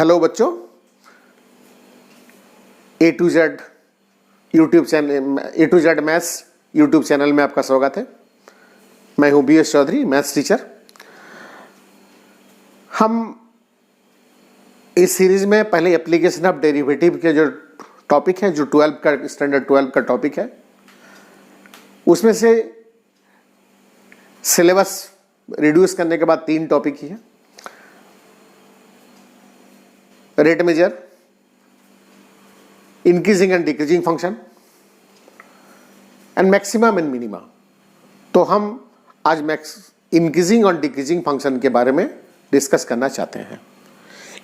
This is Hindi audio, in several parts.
हेलो बच्चों, A to Z YouTube channel, A to Z maths YouTube channel में आपका स्वागत है। मैं हूं BS चौधरी, मैथ्स टीचर। हम इस सीरीज में पहले एप्लीकेशन ऑफ डेरिवेटिव के जो टॉपिक है, जो 12 का स्टैंडर्ड 12 का टॉपिक है, उसमें से सिलेबस रिड्यूस करने के बाद 3 टॉपिक ही है। Rate measure, increasing and decreasing function and maximum and minima. तो हम आज इंक्रीजिंग और डिक्रीजिंग फंक्शन के बारे में डिस्कस करना चाहते हैं।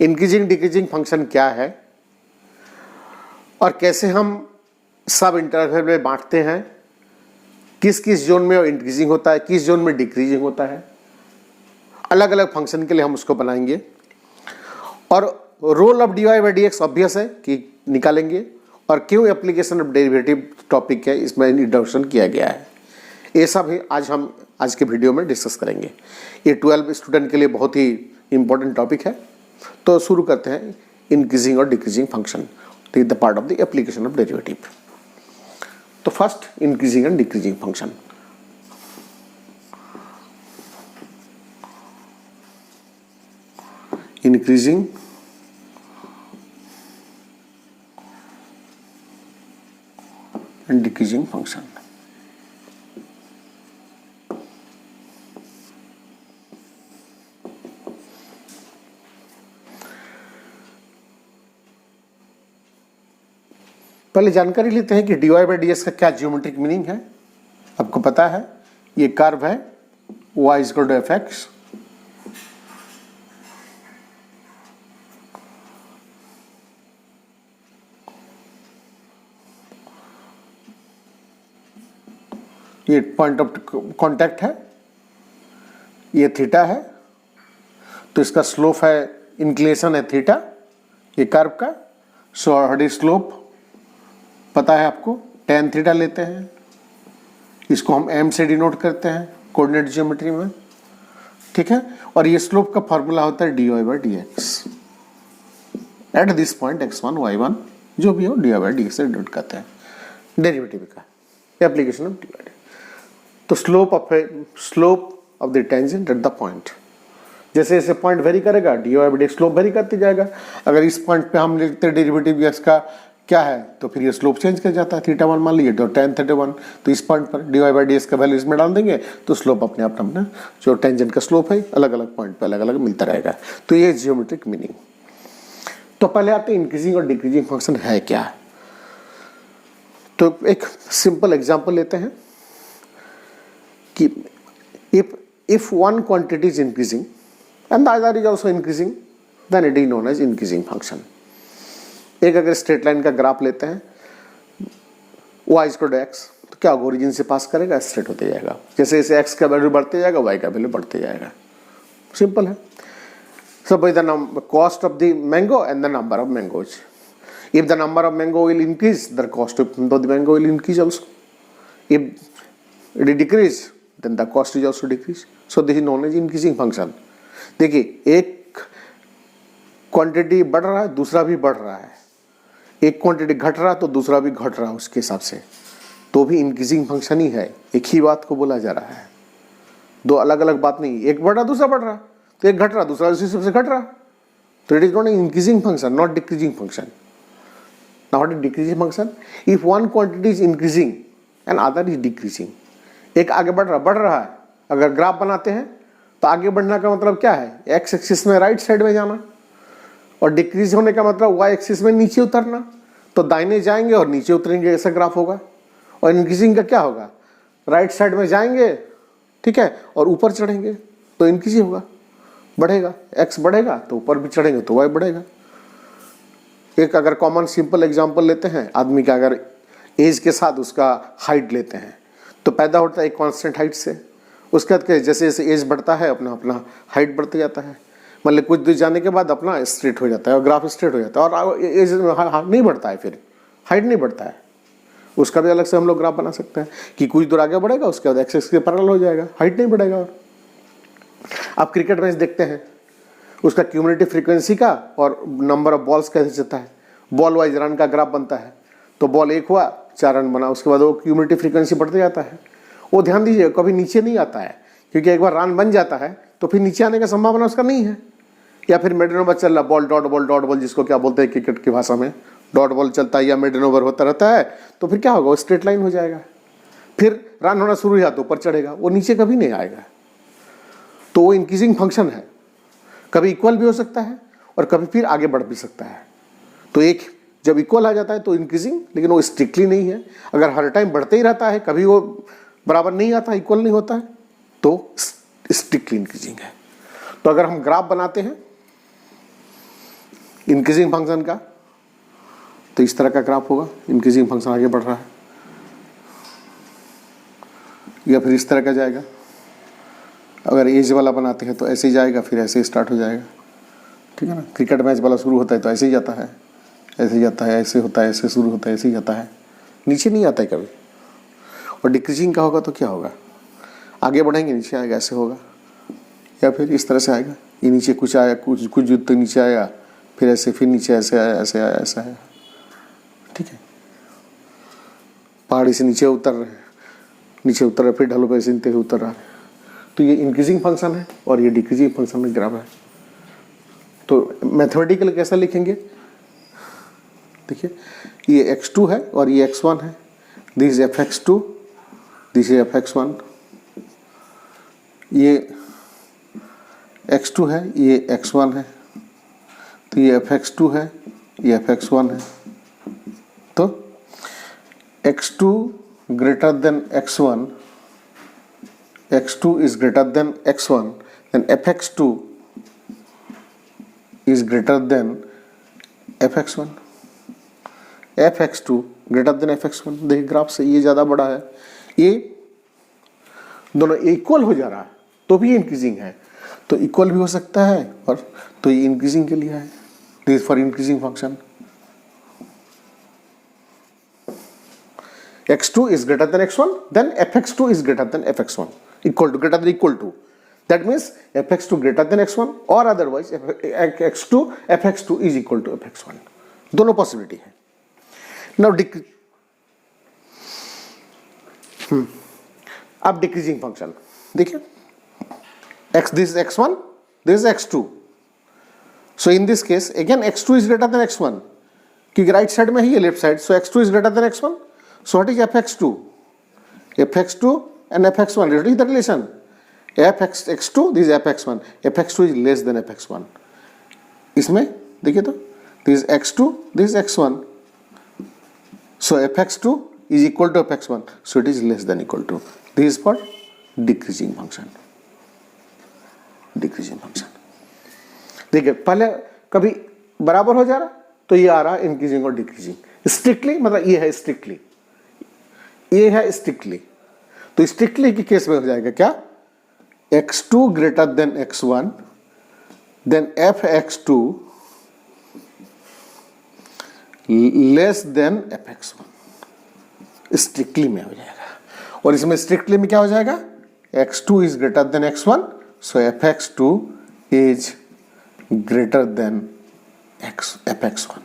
इंक्रीजिंग डिक्रीजिंग फंक्शन क्या है और कैसे हम सब इंटरवल में बांटते हैं, किस किस जोन में इंक्रीजिंग होता है, किस जोन में डिक्रीजिंग होता है। अलग अलग फंक्शन के लिए हम उसको बनाएंगे और role of dy by dx obvious है कि निकालेंगे, और क्यों एप्लीकेशन ऑफ डेरिवेटिव टॉपिक है इसमें इंट्रोडक्शन किया गया है। ये सब ही आज के वीडियो में डिस्कस करेंगे। ये 12 स्टूडेंट के लिए बहुत ही इंपॉर्टेंट टॉपिक है। तो शुरू करते हैं इंक्रीजिंग और decreasing function, the part of the application of derivative. तो first, increasing and decreasing function. Increasing and decreasing function। पहले जानकारी लेते हैं कि dy बाई ds का क्या ज्योमेट्रिक मीनिंग है। आपको पता है ये कर्व है y इक्वल टू fx, ये पॉइंट ऑफ कांटेक्ट है, ये थीटा है, तो इसका स्लोप है, इंक्लिनेशन है थीटा, ये कर्व का। सो ऑलरेडी स्लोप पता है आपको, tan थीटा लेते हैं, इसको हम m से डिनोट करते हैं कोऑर्डिनेट ज्योमेट्री में, ठीक है। और ये स्लोप का फॉर्मूला होता है dy by dx at this point x1 y1, जो भी हो dy बाई dx से डिनोट करते हैं डेरिवेटिव का, एप्लीकेशन ऑफ dy। तो slope of the tangent at the point, जैसे जैसे पॉइंट वेरी करेगा dy by dx slope very करते जाएगा। अगर इस पॉइंट पे हम लिखते हैं डेरिवेटिव इसका क्या है, तो फिर ये स्लोप चेंज कर जाता है। थीटा 1 मान लीजिए तो tan थीटा 1, तो इस पॉइंट पर dy बाई dx का वैल्यू इसमें डाल देंगे तो स्लोप अपने आप अपना जो टेंजेंट का स्लोप है अलग अलग पॉइंट पे अलग अलग मिलता रहेगा। तो ये जियोमेट्रिक मीनिंग। तो पहले आते हैं इंक्रीजिंग और डिक्रीजिंग फंक्शन है क्या। तो एक सिंपल एग्जाम्पल लेते हैं कि if one quantity is increasing and the other is also increasing, then it is known as increasing function। एक अगर स्ट्रेट लाइन का ग्राफ लेते हैं y इक्वल टू x, तो क्या ओरिजिन से पास करेगा, स्ट्रेट होते जाएगा। जैसे जैसे x का वैल्यू बढ़ते जाएगा y का वैल्यू बढ़ते जाएगा। सिंपल है। So by the cost of the mango and the number of mangoes, if the number of mango will increase, the cost of the mango will increase also। If it decrease, then the cost is also decrease। So this is known as increasing function। देखिए, एक क्वांटिटी बढ़ रहा है, दूसरा भी बढ़ रहा है। एक क्वांटिटी घट रहा है तो दूसरा भी घट रहा है उसके हिसाब से, तो भी इंक्रीजिंग फंक्शन ही है। एक ही बात को बोला जा रहा है, दो अलग अलग बात नहीं। एक बढ़ रहा दूसरा बढ़ रहा, तो एक घट रहा दूसरा उसी हिसाब से घट रहा, तो it is not increasing function, not decreasing function. Now what is decreasing function? If one quantity is increasing and other is decreasing, एक आगे बढ़ रहा है। अगर ग्राफ बनाते हैं तो आगे बढ़ने का मतलब क्या है, एक्स एक्सिस में राइट साइड में जाना, और डिक्रीज होने का मतलब वाई एक्सिस में नीचे उतरना। तो दाहिने जाएंगे और नीचे उतरेंगे, ऐसा ग्राफ होगा। और इंक्रीजिंग का क्या होगा, राइट साइड में जाएंगे, ठीक है, और ऊपर चढ़ेंगे तो इंक्रीज होगा, बढ़ेगा। एक्स बढ़ेगा तो ऊपर भी चढ़ेंगे तो वाई बढ़ेगा। एक अगर कॉमन सिंपल एग्जाम्पल लेते हैं, आदमी का अगर एज के साथ उसका हाइट लेते हैं, तो पैदा होता है एक कांस्टेंट हाइट से, उसके बाद जैसे जैसे एज बढ़ता है अपना अपना हाइट बढ़ते जाता है। मतलब कुछ दूर जाने के बाद अपना स्ट्रेट हो जाता है और ग्राफ स्ट्रेट हो जाता है, और एज नहीं बढ़ता है, फिर हाइट नहीं बढ़ता है। उसका भी अलग से हम लोग ग्राफ बना सकते हैं कि कुछ दूर आगे बढ़ेगा, उसके बाद एक्स एक्सिस के पैरेलल हो जाएगा, हाइट नहीं बढ़ेगा। और आप क्रिकेट मैच देखते हैं उसका क्यूमुलेटिव फ्रीक्वेंसी का और नंबर ऑफ बॉल्स कैसे चलता है, बॉल वाइज रन का ग्राफ बनता है। तो बॉल 1 हुआ 4 रन बना, उसके बाद वो क्यूमुलेटिव फ्रीक्वेंसी बढ़ते जाता है। वो ध्यान दीजिए कभी नीचे नहीं आता है, क्योंकि एक बार रन बन जाता है तो फिर नीचे आने का संभावना उसका नहीं है। या फिर मिडन ओवर चल रहा, बॉल डॉट बॉल जिसको क्या बोलते हैं क्रिकेट की भाषा में, डॉट बॉल चलता है या मिडन ओवर होता रहता है, तो फिर क्या होगा, वो स्ट्रेट लाइन हो जाएगा। फिर रन होना शुरू हुआ तो ऊपर चढ़ेगा, वो नीचे कभी नहीं आएगा। तो वो इंक्रीजिंग फंक्शन है, कभी इक्वल भी हो सकता है और कभी फिर आगे बढ़ भी सकता है। तो एक जब इक्वल आ जाता है तो इंक्रीजिंग, लेकिन वो स्ट्रिक्टली नहीं है। अगर हर टाइम बढ़ते ही रहता है, कभी वो बराबर नहीं आता, इक्वल नहीं होता है, तो स्ट्रिक्टली इंक्रीजिंग है। तो अगर हम ग्राफ बनाते हैं इंक्रीजिंग फंक्शन का, तो इस तरह का ग्राफ होगा, इंक्रीजिंग फंक्शन आगे बढ़ रहा है। या फिर इस तरह का जाएगा। अगर एज वाला बनाते हैं तो ऐसे ही जाएगा, फिर ऐसे ही स्टार्ट हो जाएगा, ठीक है ना। क्रिकेट मैच वाला शुरू होता है तो ऐसे ही जाता है, ऐसे जाता है, ऐसे होता है, ऐसे शुरू होता है, ऐसे ही जाता है, नीचे नहीं आता है कभी। और डिक्रीजिंग का होगा तो क्या होगा, आगे बढ़ेंगे नीचे आएगा, ऐसे होगा, या फिर इस तरह से आएगा, ये नीचे कुछ आया, कुछ दूर तक नीचे आया, फिर ऐसे, फिर नीचे ऐसे आया, ऐसे आया, ऐसा आया, ठीक है। पहाड़ी से नीचे उतर रहे हैं, नीचे उतर रहे, फिर ढलो पे ऐसे उतर रहा है। तो ये इंक्रीजिंग फंक्शन है और ये डिक्रीजिंग फंक्शन में ग्राफ है। तो मैथमेटिकल कैसा लिखेंगे, देखिए ये x2 है और ये x1 है, this is fx2, this is fx1। ये x2 है, ये x1 है, तो ये fx2 है, ये fx1 है। तो x2 greater than x1, x2 is greater than x1, then fx2 is greater than fx1, fx2 greater than fx1। देखिए ग्राफ से ये ज़्यादा बड़ा है, ये दोनों इक्वल हो जा रहा है तो भी इंक्रीजिंग है, तो इक्वल भी हो सकता है, और तो ये इंक्रीजिंग के लिए है, this for increasing function. x2 is greater than x1, then fx2 is greater than fx1, equal to, greater than equal to, that means fx2 greater than x1 or otherwise x2 fx2 is equal to fx1, दोनों पॉसिबिलिटी है। नाउ अब डिक्रीजिंग फंक्शन देखिए, this is x1, this is x2, so in this case again x2 is greater than x1, क्योंकि राइट साइड में ही है left side, so x2 is greater than x1, so what is fx2? fx2 and fx1, what is the relation? fx2, this is fx1, fx2 is less than fx1। इसमें देखिए तो this is x2, this is x1, so fx2 is equal to fx1, so it is less than equal to, this is for decreasing function, decreasing function। देखिए पहले कभी बराबर हो जा रहा तो ये आ रहा इंक्रीजिंग और डिक्रीजिंग, स्ट्रिक्टली मतलब ये है स्ट्रिक्टली, ये है स्ट्रिक्टली। तो स्ट्रिक्टली के केस में हो जाएगा क्या, x2 greater than x1, then fx2 less than fx1, strictly में हो जाएगा। और इसमें स्ट्रिक्टली में क्या हो जाएगा, x2 is greater than x1, so fx2 is greater than fx1।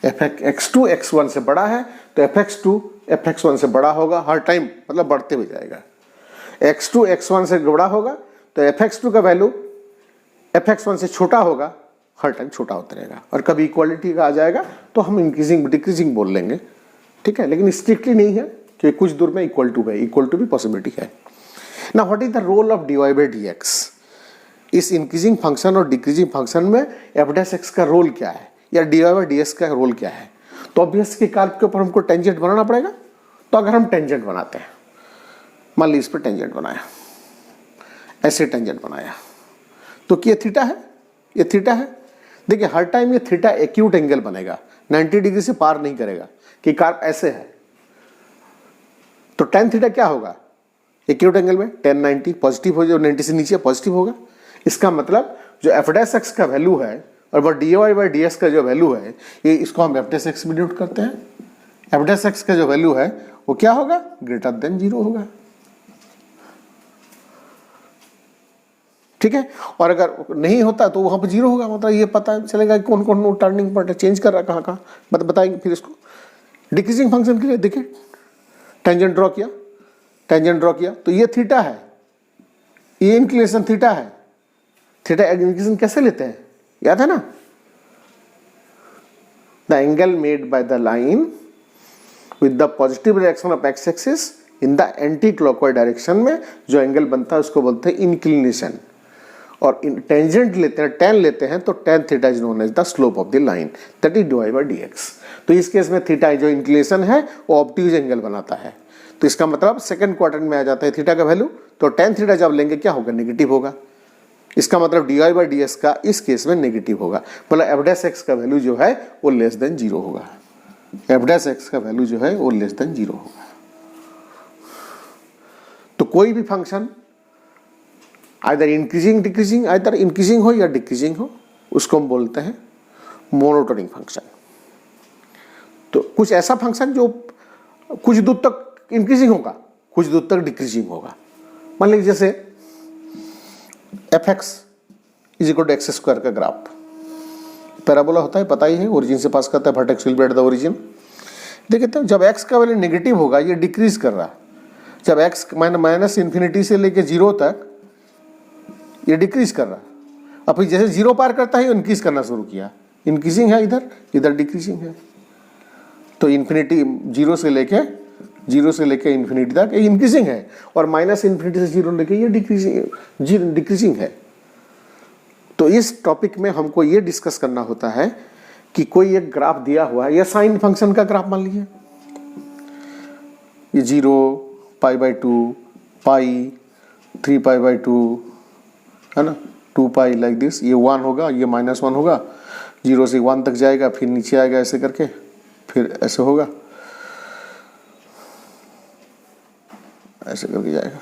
x2 x1 से बड़ा है तो fx2 fx1 से बड़ा होगा हर टाइम, मतलब बढ़ते हुए जाएगा। x2 x1 से बड़ा होगा तो fx2 का वैल्यू fx1 से छोटा होगा, हर टाइम छोटा होता रहेगा। और कभी इक्वालिटी का आ जाएगा तो हम इंक्रीजिंग डिक्रीजिंग बोल लेंगे, ठीक है, लेकिन स्ट्रिक्टली नहीं है कि कुछ दूर में इक्वल टू है, इक्वल टू भी पॉसिबिलिटी है। Now what is the role of dy by dx? इस इंक्रीजिंग फंक्शन और डिक्रीजिंग फंक्शन में f' का रोल क्या है, या dy बाई dx का रोल क्या है? तो ऑब्वियस के कार्य के ऊपर हमको टेंजेंट बनाना पड़ेगा। तो अगर हम टेंजेंट बनाते हैं, मान लीजिए इस पर टेंजेंट बनाया, ऐसे टेंजेंट बनाया, तो ये थीटा है, ये थीटा है। देखिए हर टाइम ये थीटा एक्यूट एंगल बनेगा, 90 डिग्री से पार नहीं करेगा, कि कार्व ऐसे है। तो tan थीटा क्या होगा, एक्यूट एंगल में tan 90 पॉजिटिव हो, जो 90 से नीचे पॉजिटिव होगा। इसका मतलब जो f' का वैल्यू है और वह dy बाई ds का जो वैल्यू है, ये इसको हम f' में डिनोट करते हैं। f' का जो वैल्यू है वो क्या होगा, ग्रेटर देन 0 होगा, ठीक है। और अगर नहीं होता तो वहाँ पर जीरो होगा, मतलब ये पता चलेगा कि कौन कौन टर्निंग पॉइंट चेंज कर रहा है, कहाँ कहाँ बताएंगे फिर इसको। डिक्रीजिंग फंक्शन के लिए देखिए टेंजेंट ड्रॉ किया, टेंजेंट ड्रॉ किया तो ये थीटा है, ये इंक्लिनेशन थीटा है। थीटा इंक्लिनेशन कैसे लेते हैं, याद है ना, the angle made by the line with the positive direction of x axis in the anti clockwise direction में जो एंगल बनता है उसको बोलते हैं इंक्लिनेशन। और टेंजेंट लेते हैं, टेन लेते हैं, तो tan theta is known as the slope of the line, that is d y by d x. तो इस केस में थीटा जो इंक्लिनेशन है वो ऑब्ट्यूज एंगल बनाता है। तो इसका मतलब सेकंड क्वाड्रेंट में आ जाता है थीटा का वैल्यू, तो टेन थीटा जब लेंगे क्या होगा, नेगेटिव होगा। इसका मतलब d y by d x का इस केस में नेगेटिव होगा, मतलब एफ डैश एक्स का वैल्यू जो है वो लेस देन जीरो होगा। एफ डैश एक्स का वैल्यू जो है वो लेस देन जीरो होगा। तो कोई भी function either increasing decreasing, either increasing हो या डिक्रीजिंग हो, उसको हम बोलते हैं मोनोटोनिक फंक्शन। तो कुछ ऐसा फंक्शन जो कुछ दूर तक इंक्रीजिंग होगा, कुछ दूर तक डिक्रीजिंग होगा। मान लीजिए जैसे f x is equal to x square का ग्राफ, पैराबोला होता है, पता ही है, ओरिजिन से पास करता है, vertex will be at the origin. देखिए तो जब एक्स का वैल्यू नेगेटिव होगा ये डिक्रीज कर रहा है, जब एक्स माइनस इन्फिनिटी से लेके जीरो तक ये डिक्रीज कर रहा है, अब फिर जैसे जीरो पार करता है इंक्रीज करना शुरू किया, इंक्रीजिंग है इधर, इधर डिक्रीजिंग है। तो इन्फिनिटी जीरो से लेके इन्फिनिटी तक ये इंक्रीजिंग है, और माइनस इन्फिनिटी से जीरो लेके ये डिक्रीजिंग है। तो इस टॉपिक में हमको ये डिस्कस करना होता है कि कोई एक ग्राफ दिया हुआ है, या साइन फंक्शन का ग्राफ मान लीजिए, ये 0, π/2, पाई, 3π/2 है ना, 2π लाइक दिस, ये 1 होगा, ये -1 होगा, 0 से 1 तक जाएगा, फिर नीचे आएगा ऐसे करके, फिर ऐसे होगा, ऐसे करके जाएगा,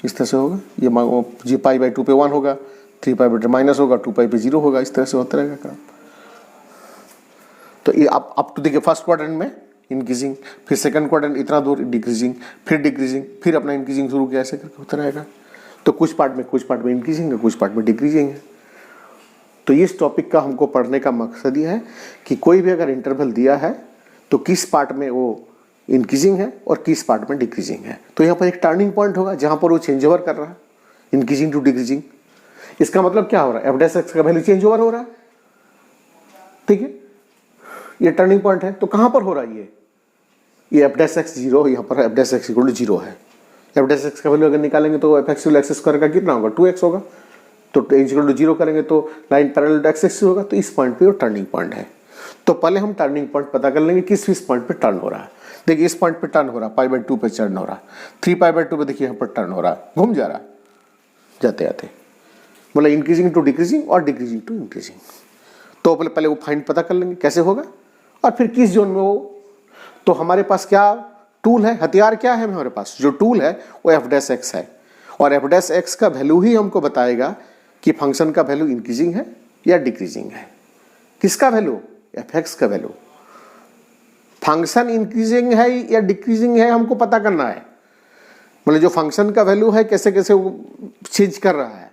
इस तरह से होगा। ये π/2 पे 1 होगा, 3π/2 माइनस होगा, 2π पे 0 होगा, इस तरह से होता रहेगा काम। तो ये आप तो देखिए फर्स्ट क्वाड्रेंट में इंक्रीजिंग, फिर सेकंड क्वाड्रेंट इतना दूर डिक्रीजिंग, फिर डिक्रीजिंग, फिर अपना इंक्रीजिंग शुरू किया, ऐसे करके होता रहेगा। तो कुछ पार्ट में इंक्रीजिंग है, कुछ पार्ट में डिक्रीजिंग है। तो इस टॉपिक का हमको पढ़ने का मकसद ये है कि कोई भी अगर इंटरवल दिया है तो किस पार्ट में वो इंक्रीजिंग है और किस पार्ट में डिक्रीजिंग है। तो यहाँ पर एक टर्निंग पॉइंट होगा जहाँ पर वो चेंज ओवर कर रहा है, इंक्रीजिंग टू डिक्रीजिंग। इसका मतलब क्या हो रहा है, एफ डैश एक्स का वैल्यू चेंज ओवर हो रहा है, ठीक है, ये टर्निंग पॉइंट है। तो कहाँ पर हो रहा है ये एफ डैश एक्स 0, यहाँ पर f dash x equal to 0 है। एफ डैश एक्स का वैल्यू अगर निकालेंगे तो एफ एक्स एक्स स्क्वायर का कितना होगा, 2x होगा। तो इक्वल टू 0 करेंगे तो line parallel to x axis होगा। तो इस पॉइंट पे वो टर्निंग पॉइंट है। तो पहले हम टर्निंग पॉइंट पता कर लेंगे किस पॉइंट पे टर्न हो रहा है। देखिए इस पॉइंट पे टर्न हो रहा है, π/2 पे टर्न हो रहा है, 3π/2 पे देखिए यहाँ पर टर्न हो रहा है, घूम जा रहा है जाते जाते, मतलब इंक्रीजिंग टू डिक्रीजिंग और डिक्रीजिंग टू इंक्रीजिंग। तो पहले वो फाइंड पता कर लेंगे कैसे होगा, और फिर किस जोन में वो। तो हमारे पास क्या टूल है, हथियार क्या है हमारे पास, जो टूल है वो एफ डैश एक्स है। और एफ डैश एक्स का वैल्यू ही हमको बताएगा कि फंक्शन का वैल्यू इंक्रीजिंग है या डिक्रीजिंग है। किसका वैल्यू, एफ एक्स का वैल्यू। फंक्शन इंक्रीजिंग है या डिक्रीजिंग है हमको पता करना है, मतलब जो फंक्शन का वैल्यू है कैसे कैसे वो चेंज कर रहा है।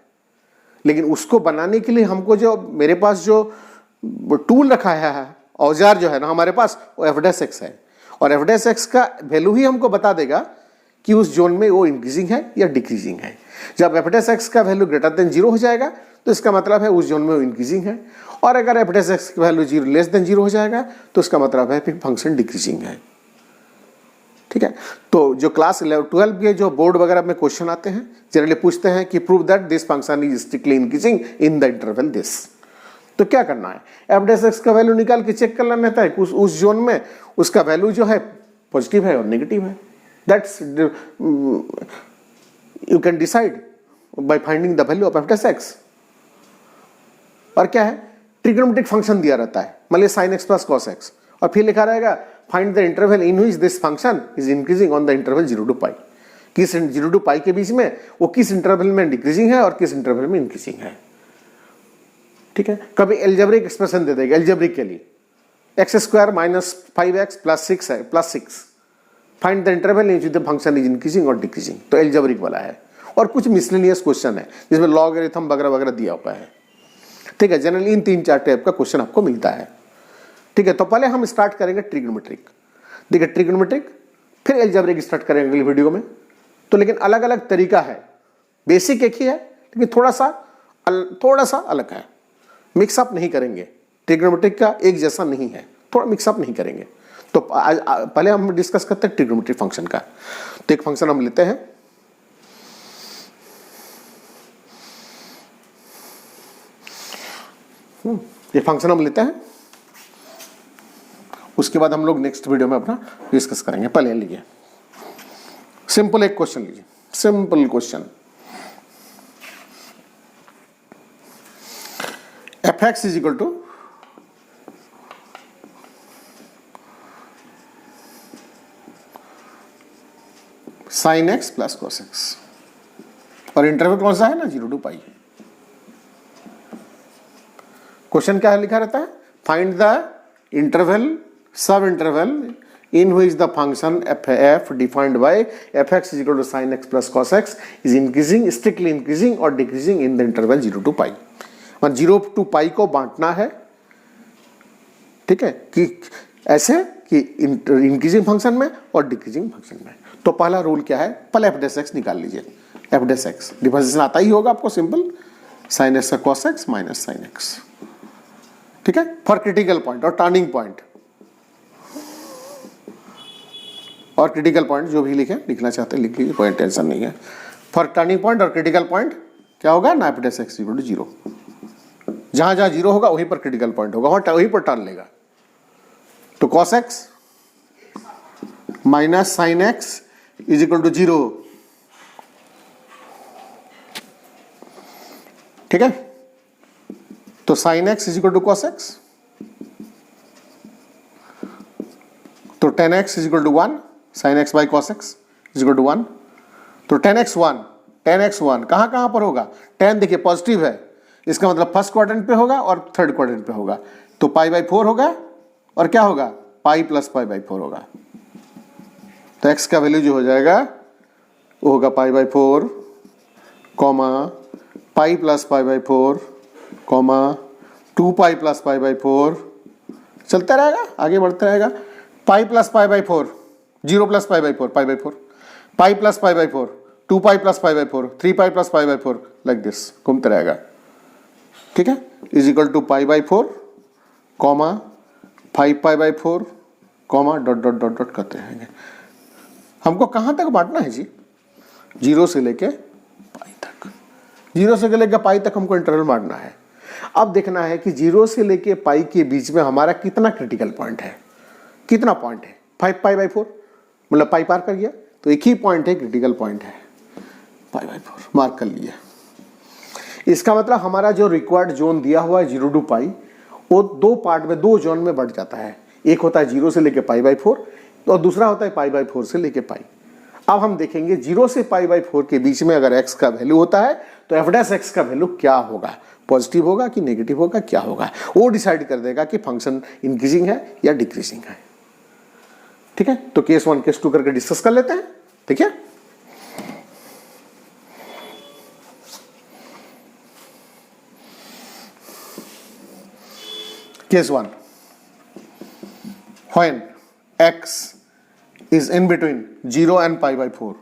लेकिन उसको बनाने के लिए हमको जो मेरे पास जो टूल रखा है, औजार जो है ना हमारे पास, वो एफ डैश एक्स है। और एफ डैश एक्स का वैल्यू ही हमको बता देगा कि उस जोन में वो इंक्रीजिंग है या डिक्रीजिंग है। जब एफ डैश एक्स का वैल्यू ग्रेटर देन 0 हो जाएगा तो इसका मतलब है उस जोन में वो इंक्रीजिंग है, और अगर एफ डैश एक्स का वैल्यू लेस देन 0 हो जाएगा तो इसका मतलब है फिर फंक्शन डिक्रीजिंग है। ठीक है। तो जो क्लास 12 के जो बोर्ड वगैरह में क्वेश्चन आते हैं, जनरली पूछते हैं कि prove that this function is strictly increasing in the interval this. तो क्या करना है, एफ डैश एक्स का वैल्यू निकाल के चेक कर लेना रहता है उस जोन में उसका वैल्यू जो है पॉजिटिव है और नेगेटिव है। That's you can decide by finding the value of F dash x. और क्या है, ट्रिग्नोमेट्रिक फंक्शन दिया रहता है, मान लीजिए sin x plus cos x, और फिर लिखा रहेगा find the interval in which this function is increasing on the interval 0 to π। किस 0 to π के बीच में वो किस इंटरवल में डिक्रीजिंग है और किस इंटरवल में इंक्रीजिंग है। ठीक है। कभी एल्जेब्रिक एक्सप्रेशन दे देगा, एल्जेब्रिक के लिए x² माइनस 5x प्लस 6 है, plus 6, find the interval in which the function is increasing और डिक्रीजिंग। तो एल्जेब्रिक वाला है। और कुछ मिसलेनियस क्वेश्चन है जिसमें लॉगरिथम वगैरह वगैरह दिया हुआ है। ठीक है, जनरली इन 3-4 टाइप का क्वेश्चन आपको मिलता है। ठीक है, तो पहले हम स्टार्ट करेंगे ट्रिग्नोमेट्रिक। देखिए ट्रिग्नोमेट्रिक, फिर अलजेब्रिक स्टार्ट करेंगे अगली वीडियो में। तो लेकिन अलग अलग तरीका है, बेसिक एक ही है लेकिन थोड़ा सा अलग है। मिक्सअप नहीं करेंगे, ट्रिग्नोमेट्रिक का एक जैसा नहीं है, थोड़ा मिक्सअप नहीं करेंगे। तो पहले हम डिस्कस करते हैं ट्रिग्नोमेट्रिक फंक्शन का। तो एक फंक्शन हम लेते हैं, ये फंक्शन हम लेते हैं, उसके बाद हम लोग नेक्स्ट वीडियो में अपना डिस्कस करेंगे। पहले लीजिए सिंपल एक क्वेश्चन लीजिए, simple question. fx is equal to sin x plus cos x, और इंटरवल कौन सा है ना, 0 to पाई। क्वेश्चन क्या लिखा रहता है, फाइंड द इंटरवल सब interval in which the function f defined by fx is equal to sin x plus cos x is increasing, strictly increasing or decreasing in the interval 0 to pi। 0 to pi को बांटना है, ठीक है, कि ऐसे कि इंक्रीजिंग फंक्शन में और डिक्रीजिंग फंक्शन में। तो पहला रूल क्या है, पहले f डैश x निकाल लीजिए। f डैश x डिफरेंशिएशन आता ही होगा आपको, सिंपल sin x का cos x minus sin x। ठीक है, फॉर क्रिटिकल पॉइंट और टर्निंग पॉइंट, और क्रिटिकल पॉइंट जो भी लिखना चाहते हैं लिख लीजिए, कोई टेंशन नहीं है। फॉर टर्निंग पॉइंट और क्रिटिकल पॉइंट क्या होगा ना, f dash x equal to 0। जहां जहां 0 होगा वहीं पर क्रिटिकल पॉइंट होगा, वहीं पर टर्न लेगा। तो cos x minus sin x is equal to 0। ठीक है, तो sin x is equal to cos x, तो tan x is equal to 1, sin x by cos x is equal to 1। तो tan x 1 कहां पर होगा, tan देखिए पॉजिटिव है, इसका मतलब फर्स्ट क्वाड्रेंट पे होगा और थर्ड क्वाड्रेंट पे होगा। तो पाई बाई 4 होगा और क्या होगा, पाई प्लस पाई बाई 4 होगा। तो x का वैल्यू जो हो जाएगा वो होगा pi by 4 comma pi plus pi by 4 comma 2 pi plus pi by 4, चलता रहेगा, आगे बढ़ता रहेगा। Pi plus pi by 4, 0 plus pi by 4, pi by 4, pi plus pi by 4, 2 pi plus pi by 4, 3 pi plus pi by 4, like this घूमता रहेगा। ठीक है, is equal to pi by 4 comma 5 pi by 4 comma dot dot dot dot करते रहेंगे। हमको कहां तक बांटना है जी, 0 से लेके पाई तक, 0 से लेके पाई तक हमको इंटरवल बांटना है। अब देखना है कि 0 से लेके पाई के बीच में हमारा कितना क्रिटिकल पॉइंट है, कितना पॉइंट है, 5 पाई बाई 4, मतलब पाई पार कर गया, तो एक ही पॉइंट है, क्रिटिकल पॉइंट है पाई बाई 4, मार्क कर लिया। इसका मतलब हमारा जो रिक्वायर्ड जोन दिया हुआ है 0 टू पाई, वो 2 पार्ट में, 2 जोन में बढ़ जाता है। एक होता है 0 से लेके पाई बाई 4 और दूसरा होता है पाई बाई 4 से लेके पाई। अब हम देखेंगे 0 से पाई बाई 4 के बीच में अगर x का वैल्यू होता है तो f डैश x का वैल्यू क्या होगा, पॉजिटिव होगा कि नेगेटिव होगा, क्या होगा, वो डिसाइड कर देगा कि फंक्शन इंक्रीजिंग है या डिक्रीजिंग है। ठीक है, तो केस 1 केस 2 करके डिस्कस कर लेते हैं। ठीक है, case 1, when x is in between 0 and pi by 4,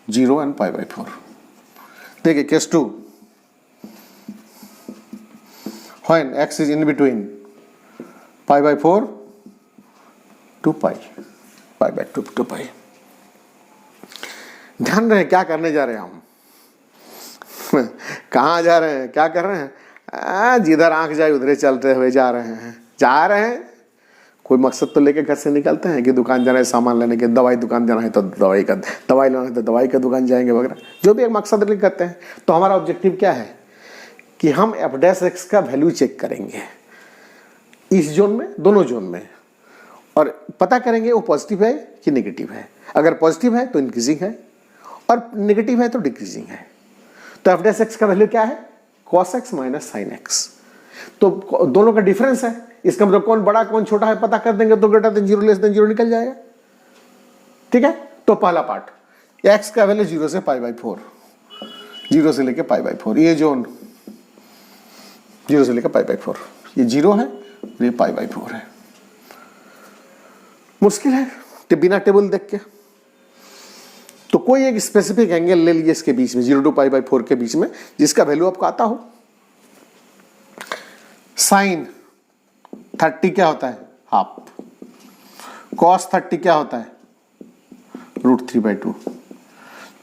0 and pi by 4। देखिए case 2, when x is in between pi by 4 to pi by 2 to pi। ध्यान रहे क्या करने जा रहे हैं हम कहाँ जा रहे हैं, क्या कर रहे हैं, जिधर आंख जाए उधरे चलते हुए जा रहे हैं। कोई मकसद तो लेके घर से निकलते हैं कि दुकान जाना है सामान लेने के, दवाई दुकान जाना है तो दवाई लेना है तो दवाई का दुकान जाएंगे वगैरह, जो भी एक मकसद लेके करते हैं। तो हमारा ऑब्जेक्टिव क्या है कि हम एफ डैश एक्स का वैल्यू चेक करेंगे इस जोन में, दोनों जोन में, और पता करेंगे वो पॉजिटिव है कि नेगेटिव है। अगर पॉजिटिव है तो इंक्रीजिंग है और नेगेटिव है तो डिक्रीजिंग है। तो एफ डैश एक्स का वैल्यू क्या है, cos x minus sine x. तो दोनों का डिफरेंस है, इसका मतलब कौन बड़ा कौन छोटा है पता कर देंगे तो ग्रेटर देन 0 लेस देन 0 निकल जाएगा। ठीक है, तो पहला पार्ट x का वैल्यू 0 से पाई बाई 4, 0 से लेके π/4, ये जोन 0 से लेकर π/4, ये 0 है और ये π/4 है। मुश्किल है बिना टेबल देख के। तो कोई एक स्पेसिफिक एंगल ले लीजिए इसके बीच में, 0 to π/4 के बीच में, जिसका वैल्यू आपको आता हो। साइन 30 क्या होता है? हाफ। कॉस 30 क्या होता है? √3/2।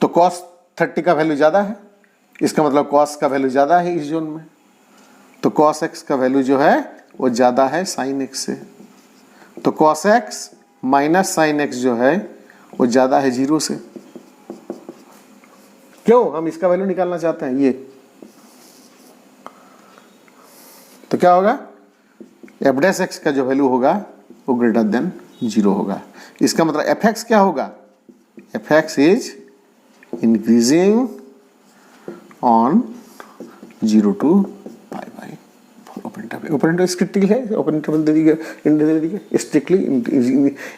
तो कॉस 30 का वैल्यू ज्यादा है, इसका मतलब कॉस का वैल्यू ज्यादा है इस जोन में। तो कॉस x का वैल्यू जो है वो ज्यादा है साइन x से। तो cos x minus sine x जो है वो ज्यादा है 0 से। क्यों? हम इसका वैल्यू निकालना चाहते हैं, ये। तो क्या होगा? f' का जो वैल्यू होगा वो ग्रेटर देन 0 होगा। इसका मतलब fx क्या होगा? fx is increasing on 0 to π/4। Open interval strictly है, ओपन इंटरवल दे दीजिए, strictly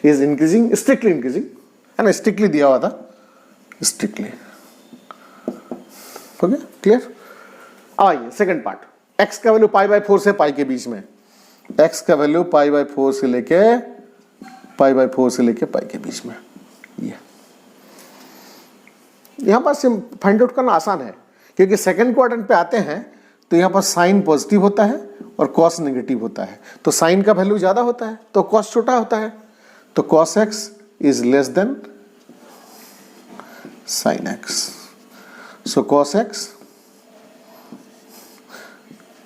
is increasing, strictly increasing है ना, स्ट्रिक्टली दिया हुआ था, स्ट्रिक्टली। हो गया क्लियर? आइए सेकंड पार्ट, x का वैल्यू π/4 से पाई के बीच में, x का वैल्यू π/4 से लेके पाई के बीच में। ये यहां पर फाइंड आउट करना आसान है, क्योंकि सेकंड क्वाड्रेंट पे आते हैं तो यहां पर साइन पॉजिटिव होता है और कॉस नेगेटिव होता है। तो साइन का वैल्यू ज्यादा होता है तो कॉस छोटा होता है। तो cos x is less than sine x। So cos x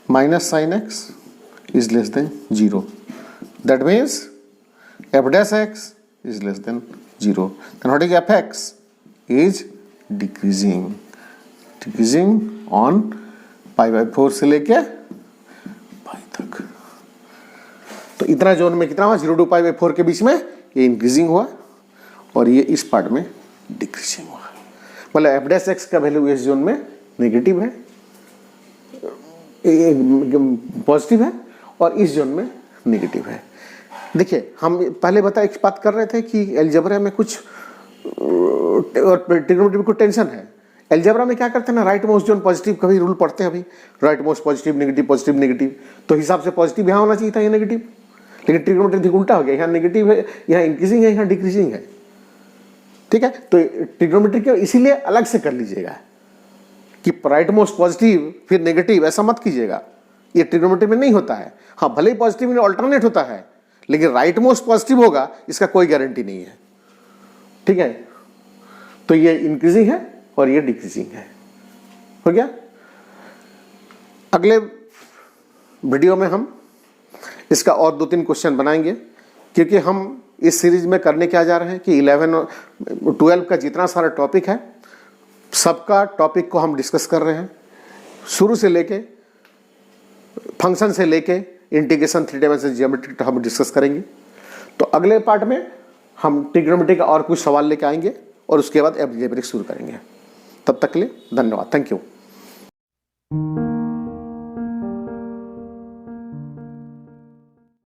minus sine x is less than 0. That means f' is less than 0. Then what is fx? Is decreasing on π/4 से लेके पाई तक। तो इतना जोन में कितना हुआ? 0 to π/4 के बीच में ये इंक्रीजिंग हुआ और ये इस पार्ट में डिक्रीजिंग हुआ। मतलब f' का वैल्यू इस जोन में नेगेटिव है, पॉजिटिव है, और इस जोन में नेगेटिव है। देखिए हम पहले एक बात कर रहे थे कि अलजेब्रा में कुछ और ट्रिग्नोमेट्री में कुछ टेंशन है। अलजेब्रा में क्या करते हैं ना, राइट मोस्ट जोन पॉजिटिव, कभी रूल पढ़ते हैं अभी, राइट मोस्ट पॉजिटिव नेगेटिव, तो हिसाब से पॉजिटिव यहाँ होना चाहिए था, ये नेगेटिव। लेकिन ट्रिग्नोमेट्री उल्टा हो गया, यहाँ नेगेटिव है, यहाँ इंक्रीजिंग है, यहाँ डिक्रीजिंग है। ठीक है, तो ट्रिग्नोमेट्री के इसीलिए अलग से कर लीजिएगा कि राइट मोस्ट पॉजिटिव फिर नेगेटिव, ऐसा मत कीजिएगा, ये ट्रिग्नोमेट्री में नहीं होता है। हाँ, भले ही पॉजिटिव में ऑल्टरनेट होता है, लेकिन राइट मोस्ट पॉजिटिव होगा इसका कोई गारंटी नहीं है। ठीक है, तो ये इंक्रीजिंग है और ये डिक्रीजिंग है। हो गया? अगले वीडियो में हम इसका और 2-3 क्वेश्चन बनाएंगे, क्योंकि हम इस सीरीज में करने क्या जा रहे हैं कि 11 और 12 का जितना सारा टॉपिक है सबका टॉपिक को हम डिस्कस कर रहे हैं, शुरू से लेके फंक्शन से लेके इंटीग्रेशन 3 डायमेंशनल ज्योमेट्री हम डिस्कस करेंगे। तो अगले पार्ट में हम ट्रिग्नोमेट्री का और कुछ सवाल लेके आएंगे और उसके बाद अलजेब्रिक शुरू करेंगे। तब तक के लिए धन्यवाद, थैंक यू।